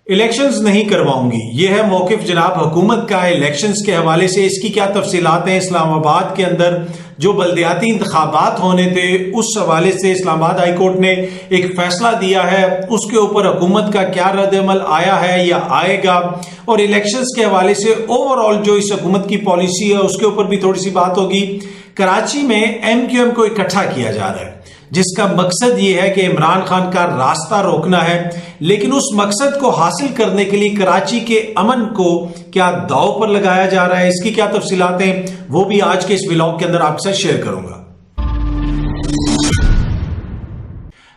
Elections नहीं करवाऊंगी, यह है मौकिफ जनाब हुकूमत का इलेक्शंस के हवाले से। इसकी क्या तफसीलात हैं? इस्लामाबाद के अंदर जो बल्दियाती इंतखाबात होने थे उस हवाले से इस्लामाबाद हाई कोर्ट ने एक फैसला दिया है, उसके ऊपर हुकूमत का क्या रद्द-ए-अमल आया है या आएगा, और इलेक्शंस के हवाले से ओवरऑल जो इस हुकूमत की पॉलिसी है उसके ऊपर भी थोड़ी सी बात होगी। कराची में MQM को इकट्ठा किया जा रहा है जिसका मकसद ये है कि इमरान खान का रास्ता रोकना है, लेकिन उस मकसद को हासिल करने के लिए कराची के अमन को क्या दांव पर लगाया जा रहा है, इसकी क्या तफसीलात हैं वो भी आज के इस व्लॉग के अंदर आपके साथ शेयर करूंगा।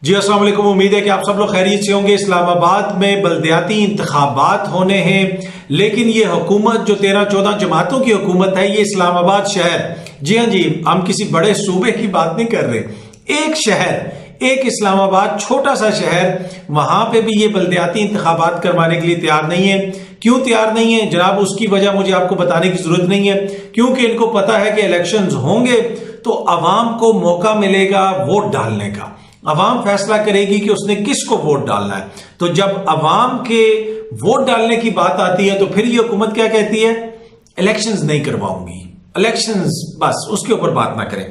जी अस्सलाम वालेकुम, उम्मीद है कि आप सब लोग खैरियत से होंगे। इस्लामाबाद में बल्दियाती इंतखाबात होने हैं, लेकिन ये हुकूमत जो 13-14 जमातों की हुकूमत है, ये इस्लामाबाद शहर, जी हाँ जी, हम किसी बड़े सूबे की बात नहीं कर रहे, एक शहर, एक इस्लामाबाद छोटा सा शहर, वहां पे भी ये बल्दियाती इंतखाबात करवाने के लिए तैयार नहीं है। क्यों तैयार नहीं है जनाब? उसकी वजह मुझे आपको बताने की जरूरत नहीं है, क्योंकि इनको पता है कि इलेक्शंस होंगे तो अवाम को मौका मिलेगा वोट डालने का। अवाम फैसला करेगी कि उसने किसको वोट डालना है। तो जब अवाम के वोट डालने की बात आती है तो फिर ये हुकूमत क्या कहती है? इलेक्शंस नहीं करवाऊंगी, इलेक्शंस बस उसके ऊपर बात ना करें।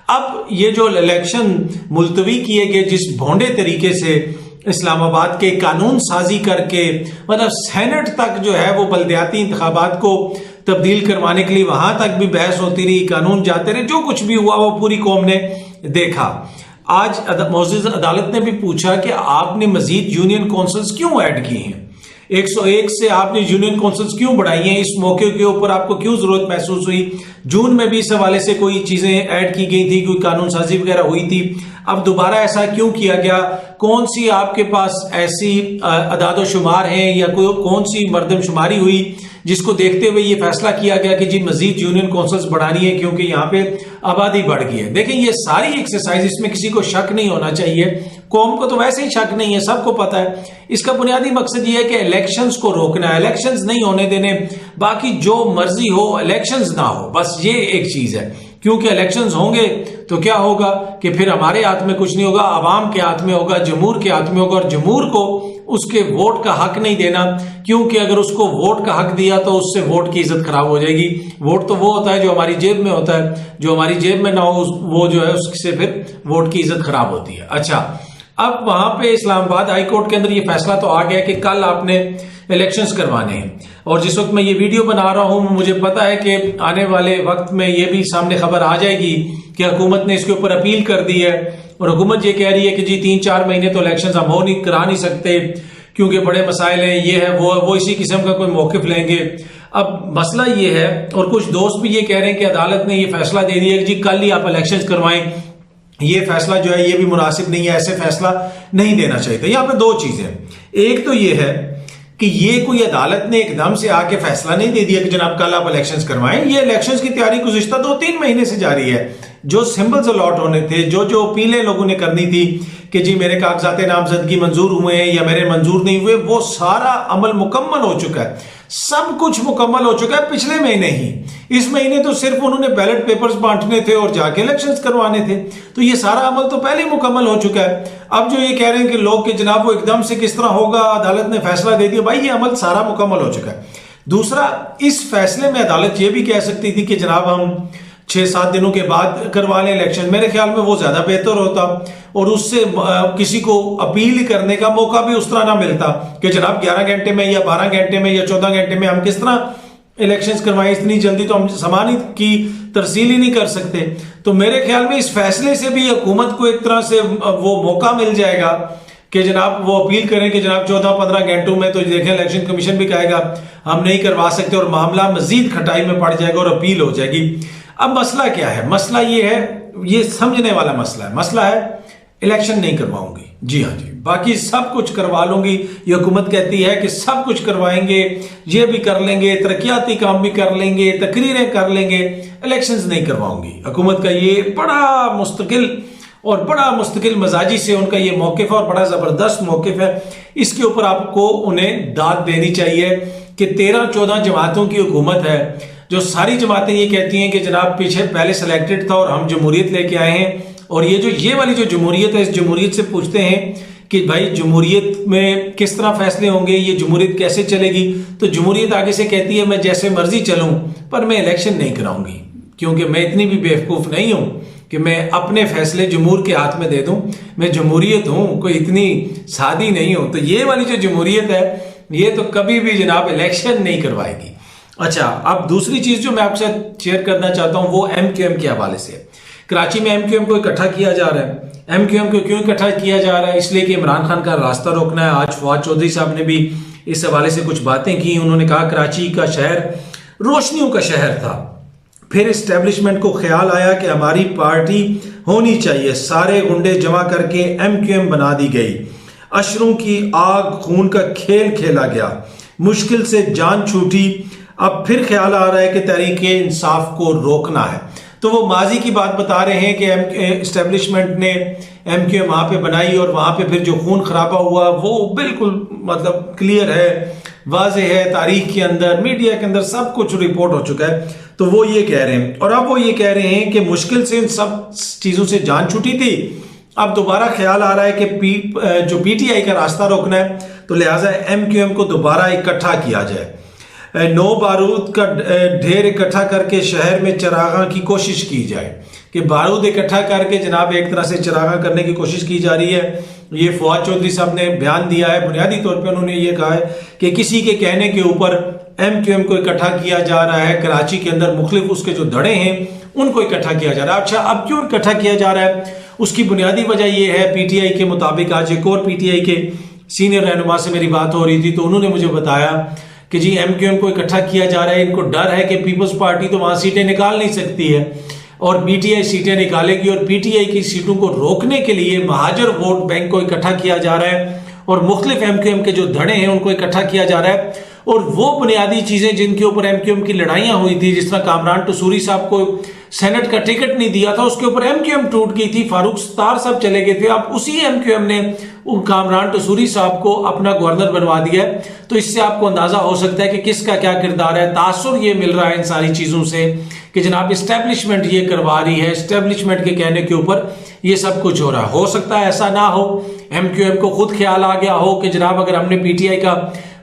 अब ये जो इलेक्शन मुलतवी किए गए जिस भोंडे तरीके से इस्लामाबाद के कानून साजी करके, मतलब सेनेट तक जो है वो बल्दियाती इंतखाबात को तब्दील करवाने के लिए वहां तक भी बहस होती रही, कानून जाते रहे, जो कुछ भी हुआ वो पूरी कौम ने देखा। आज मोअज़्ज़िज़ अदालत ने भी पूछा कि आपने मजीद यूनियन काउंसिल्स क्यों ऐड की हैं, 101 से आपने यूनियन काउंसिल्स क्यों बढ़ाई हैं, इस मौके के ऊपर आपको क्यों जरूरत महसूस हुई? जून में भी इस हवाले से कोई चीजें ऐड की गई थी, कोई कानून साजी वगैरह हुई थी, अब दोबारा ऐसा क्यों किया गया? कौन सी आपके पास ऐसी अदादोशुमार हैं या कोई कौन सी मर्दमशुमारी हुई जिसको देखते हुए ये फैसला किया गया कि जी मजीद यूनियन काउंसिल्स बढ़ानी है क्योंकि यहाँ पे आबादी बढ़ गई है? देखिए ये सारी एक्सरसाइज, इसमें किसी को शक नहीं होना चाहिए, कौम को तो वैसे ही शक नहीं है, सबको पता है। इसका बुनियादी मकसद ये है कि इलेक्शंस को रोकना है, इलेक्शंस नहीं होने देने, बाकी जो मर्जी हो इलेक्शंस ना हो, बस ये एक चीज है। क्योंकि इलेक्शंस होंगे तो क्या होगा कि फिर हमारे हाथ में कुछ नहीं होगा, अवाम के हाथ में होगा, जमहूर के हाथ में होगा, और जमहूर को उसके वोट का हक नहीं देना, क्योंकि अगर उसको वोट का हक दिया तो उससे वोट की इज्जत खराब हो जाएगी। वोट तो वो होता है जो हमारी जेब में होता है, जो हमारी जेब में ना हो वो जो है उससे फिर वोट की इज्जत खराब होती है। अच्छा, अब वहां पे इस्लामाबाद हाई कोर्ट के अंदर ये फैसला तो आ गया कि कल आपने इलेक्शंस करवाने हैं, और जिस वक्त मैं ये वीडियो बना रहा हूं मुझे पता है कि आने वाले वक्त में ये भी सामने खबर आ जाएगी कि हुकूमत ने इसके ऊपर अपील कर दी है, और हुकूमत ये कह रही है कि जी 3-4 महीने तो इलेक्शंस हम करा नहीं सकते क्योंकि बड़े मसाइल हैं, ये है वो इसी किस्म का कोई मौकिफ लेंगे। अब मसला ये है, और कुछ दोस्त भी ये कह रहे हैं कि अदालत ने ये फैसला दे दिया कि जी कल ही आप इलेक्शंस करवाएं, ये फैसला जो है ये भी मुनासिब नहीं है, ऐसे फैसला नहीं देना चाहिए। तो यहाँ पे दो चीजें, एक तो ये है कि ये कोई अदालत ने एकदम से आके फैसला नहीं दे दिया कि जनाब कल आप इलेक्शंस करवाएं। ये इलेक्शंस की तैयारी गुज़िश्ता 2-3 महीने से जारी है। जो सिंबल्स अलॉट होने थे, जो अपीलें लोगों ने करनी थी कि जी मेरे कागजात नामजदगी मंजूर हुए हैं या मेरे मंजूर नहीं हुए, वो सारा अमल मुकम्मल हो चुका है, सब कुछ मुकम्मल हो चुका है पिछले महीने ही। इस महीने तो सिर्फ उन्होंने बैलेट पेपर्स बांटने थे और जाके इलेक्शंस करवाने थे, तो ये सारा अमल तो पहले ही मुकम्मल हो चुका है। अब जो ये कह रहे हैं कि लोग कि जनाब वो एकदम से किस तरह होगा, अदालत ने फैसला दे दिया, भाई ये अमल सारा मुकम्मल हो चुका है। दूसरा, इस फैसले में अदालत ये भी कह सकती थी कि जनाब हम 6-7 दिनों के बाद करवा लें इलेक्शन, मेरे ख्याल में वो ज्यादा बेहतर होता, और उससे किसी को अपील करने का मौका भी उस तरह ना मिलता कि जनाब 11 घंटे में या 12 घंटे में या 14 घंटे में हम किस तरह इलेक्शंस करवाएं, इतनी जल्दी तो हम सामान की तरसील ही नहीं कर सकते। तो मेरे ख्याल में इस फैसले से भी हुकूमत को एक तरह से वो मौका मिल जाएगा कि जनाब वो अपील करें कि जनाब 14-15 घंटों में, तो देखें इलेक्शन कमीशन भी कहेगा हम नहीं करवा सकते, और मामला मजीद खटाई में पड़ जाएगा और अपील हो जाएगी। अब मसला क्या है? मसला ये है, ये समझने वाला मसला है। मसला है इलेक्शन नहीं करवाऊंगी, जी हाँ जी, बाकी सब कुछ करवा लूंगी। ये हुकूमत कहती है कि सब कुछ करवाएंगे, ये भी कर लेंगे, तरक्याती काम भी कर लेंगे, तकरीरें कर लेंगे, इलेक्शंस नहीं करवाऊंगी। हुकूमत का ये बड़ा मुस्तकिल मजाजी से उनका ये मौकिफ है, और बड़ा जबरदस्त मौकिफ है। इसके ऊपर आपको उन्हें दाद देनी चाहिए कि 13-14 जमातों की हुकूमत है, जो सारी जमातें ये कहती हैं कि जनाब पीछे पहले सिलेक्टेड था और हम जमहूरियत लेके आए हैं, और ये वाली जो जमहूरियत है, इस जमहूरियत से पूछते हैं कि भाई जमहूरियत में किस तरह फैसले होंगे, ये जमहूरियत कैसे चलेगी। तो जमहूरियत आगे से कहती है मैं जैसे मर्जी चलूं पर मैं इलेक्शन नहीं कराऊंगी, क्योंकि मैं इतनी भी बेवकूफ नहीं हूं कि मैं अपने फैसले जमहूर के हाथ में दे दूं। मैं जमहूरियत हूं, कोई इतनी सादी नहीं हूं। तो ये वाली जो जमहूरियत है ये तो कभी भी जनाब इलेक्शन नहीं करवाएगी। अच्छा, अब दूसरी चीज जो मैं आपसे शेयर करना चाहता हूं वो एमक्यूएम के हवाले से। कराची में एमक्यूएम को इकट्ठा किया जा रहा है। एमक्यूएम को क्यों इकट्ठा किया जा रहा है? इसलिए कि इमरान खान का रास्ता रोकना है। आज फवाद चौधरी साहब ने भी इस हवाले से कुछ बातें की। उन्होंने कहा कराची का शहर रोशनियों का शहर था, फिर एस्टेब्लिशमेंट को ख्याल आया कि हमारी पार्टी होनी चाहिए, सारे गुंडे जमा करके एमक्यूएम बना दी गई, अशरों की आग खून का खेल खेला गया, मुश्किल से जान छूटी। अब फिर ख्याल आ रहा है कि तहरीके इंसाफ को रोकना है। तो वो माजी की बात बता रहे हैं कि एस्टेब्लिशमेंट ने एमक्यूएम वहां पे बनाई और वहां पे फिर जो खून खराबा हुआ वो बिल्कुल मतलब क्लियर है, वाजे है, तारीख के अंदर, मीडिया के अंदर सब कुछ रिपोर्ट हो चुका है। तो वो ये कह रहे हैं, और अब वो ये कह रहे हैं कि मुश्किल से इन सब चीजों से जान छूटी थी, अब दोबारा ख्याल आ रहा है कि जो पीटीआई का रास्ता रोकना है, तो लिहाजा एमक्यूएम को दोबारा इकट्ठा किया जाए। नो बारूद का ढेर इकट्ठा करके शहर में चरागा की कोशिश की जाए, कि बारूद इकट्ठा करके जनाब एक तरह से चरागा करने की कोशिश की जा रही है। ये फवाद चौधरी साहब ने बयान दिया है। बुनियादी तौर पे उन्होंने ये कहा है कि किसी के कहने के ऊपर एमक्यूएम को इकट्ठा किया जा रहा है। कराची के अंदर मुख्तलिफ उसके जो धड़े हैं उनको इकट्ठा किया जा रहा है। अच्छा, अब क्यों इकट्ठा किया जा रहा है? उसकी बुनियादी वजह यह है, पीटीआई के मुताबिक आज एक और पीटीआई के सीनियर रहनुमा से मेरी बात हो रही थी, तो उन्होंने मुझे बताया कि जी एमक्यूएम को इकट्ठा किया जा रहा है, इनको डर है कि पीपल्स पार्टी तो वहां सीटें निकाल नहीं सकती है और पीटीआई सीटें निकालेगी, और पीटीआई की सीटों को रोकने के लिए महाजर वोट बैंक को इकट्ठा किया जा रहा है और मुख्तलिफ एमक्यूएम के जो धड़े हैं उनको इकट्ठा किया जा रहा है। और वो बुनियादी चीजें जिनके ऊपर एमक्यूएम की लड़ाइयां हुई थी, जिस तरह कामरान टसूरी साहब को सेनेट का टिकट नहीं दिया था, उसके ऊपर एमक्यूएम टूट गई थी, फारूक सत्तार साहब चले गए थे, अब उसी एमक्यूएम ने कामरान टसूरी साहब को अपना गवर्नर बनवा दिया है। तो इससे आपको अंदाजा हो सकता है कि किसका क्या किरदार है। तासुर ये मिल रहा है इन सारी चीजों से कि जनाब एस्टेब्लिशमेंट ये करवा रही है, एस्टेब्लिशमेंट के कहने के ऊपर ये सब कुछ हो रहा है। हो सकता है ऐसा ना हो, एमक्यूएम को खुद ख्याल आ गया हो कि जनाब अगर हमने पीटीआई का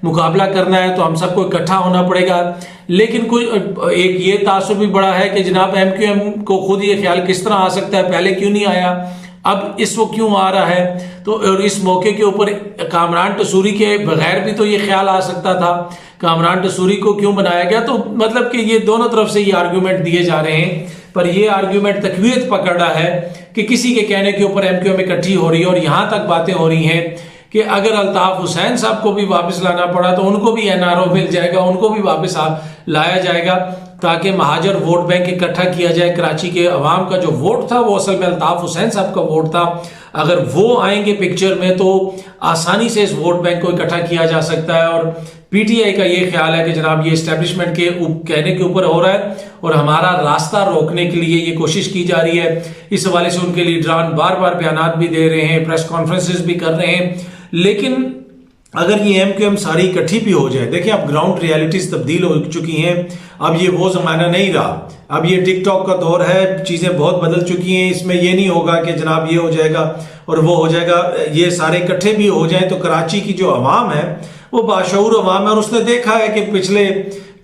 मुकाबला करना है तो हम सबको इकट्ठा होना पड़ेगा। लेकिन कोई एक ये तासुर भी बड़ा है कि जनाब एमक्यूएम को खुद ये ख्याल किस तरह आ सकता है, पहले क्यों नहीं आया, अब इस वक्त क्यों आ रहा है। तो और इस मौके के ऊपर कामरान टसूरी के बगैर भी तो ये ख्याल आ सकता था, कामरान टसूरी को क्यों बनाया गया। तो मतलब कि ये दोनों तरफ से ये आर्ग्यूमेंट दिए जा रहे हैं, पर ये आर्ग्यूमेंट तकवीयत पकड़ रहा है कि किसी के कहने के ऊपर एमक्यूएम इकट्ठी हो रही है। और यहां तक बातें हो रही हैं कि अगर अल्ताफ हुसैन साहब को भी वापस लाना पड़ा तो उनको भी एनआरओ मिल जाएगा, उनको भी वापस लाया जाएगा, ताकि महाजर वोट बैंक इकट्ठा किया जाए। कराची के अवाम का जो वोट था वो असल में अल्ताफ हुसैन साहब का वोट था, अगर वो आएंगे पिक्चर में तो आसानी से इस वोट बैंक को इकट्ठा किया जा सकता है। और पीटीआई का ये ख्याल है कि जनाब ये एस्टेब्लिशमेंट के कहने के ऊपर हो रहा है और हमारा रास्ता रोकने के लिए ये कोशिश की जा रही है। इस हवाले से उनके लीडरान बार बार बयान भी दे रहे हैं, प्रेस कॉन्फ्रेंसेस भी कर रहे हैं। लेकिन अगर ये एमक्यूएम सारी इकट्ठी भी हो जाए, देखिए अब ग्राउंड रियलिटीज तब्दील हो चुकी हैं, अब ये वो जमाना नहीं रहा, अब ये टिकटॉक का दौर है, चीजें बहुत बदल चुकी हैं। इसमें ये नहीं होगा कि जनाब ये हो जाएगा और वो हो जाएगा, ये सारे इकट्ठे भी हो जाएं तो कराची की जो अवाम है वो बाशऊर अवाम है और उसने देखा है कि पिछले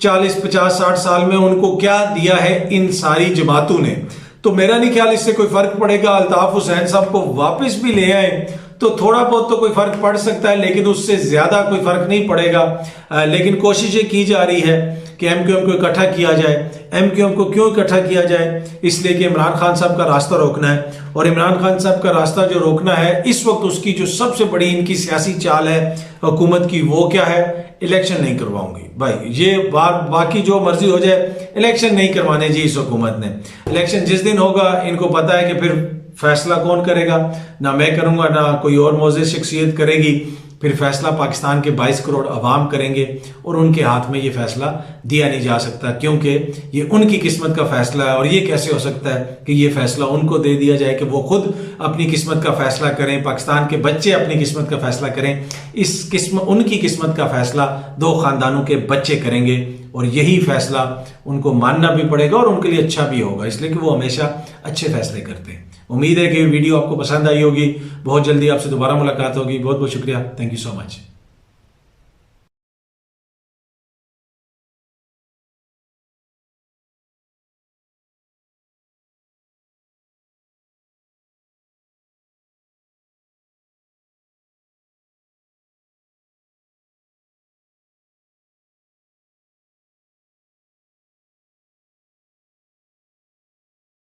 40, 50, 60 साल में उनको क्या दिया है इन सारी जमातों ने। तो मेरा नहीं ख्याल इससे कोई फर्क पड़ेगा। अल्ताफ हुसैन साहब को वापस भी ले आए तो थोड़ा बहुत तो कोई फर्क पड़ सकता है, लेकिन उससे ज्यादा कोई फर्क नहीं पड़ेगा। लेकिन कोशिश ये की जा रही है कि एमक्यूएम को इकट्ठा किया जाए। एमक्यूएम को क्यों इकट्ठा किया जाए? इसलिए कि इमरान खान साहब का रास्ता रोकना है, और इमरान खान साहब का रास्ता जो रोकना है इस वक्त उसकी जो सबसे बड़ी इनकी सियासी चाल है हुकूमत की, वो क्या है? इलेक्शन नहीं करवाऊंगी भाई, ये बाकी जो मर्जी हो जाए, इलेक्शन नहीं करवाने जी इस हुकूमत ने। इलेक्शन जिस दिन होगा इनको पता है कि फिर फैसला कौन करेगा, ना मैं करूंगा ना कोई और मौज़े शख्सियत करेगी, फिर फैसला पाकिस्तान के 22 करोड़ अवाम करेंगे और उनके हाथ में ये फैसला दिया नहीं जा सकता, क्योंकि ये उनकी किस्मत का फैसला है। और ये कैसे हो सकता है कि ये फैसला उनको दे दिया जाए कि वो खुद अपनी किस्मत का फैसला करें, पाकिस्तान के बच्चे अपनी किस्मत का फैसला करें। उनकी किस्मत का फैसला 2 खानदानों के बच्चे करेंगे और यही फैसला उनको मानना भी पड़ेगा और उनके लिए अच्छा भी होगा, इसलिए कि वो हमेशा अच्छे फैसले करते हैं। उम्मीद है कि वीडियो आपको पसंद आई होगी। बहुत जल्दी आपसे दोबारा मुलाकात होगी। बहुत बहुत शुक्रिया। Thank you so much.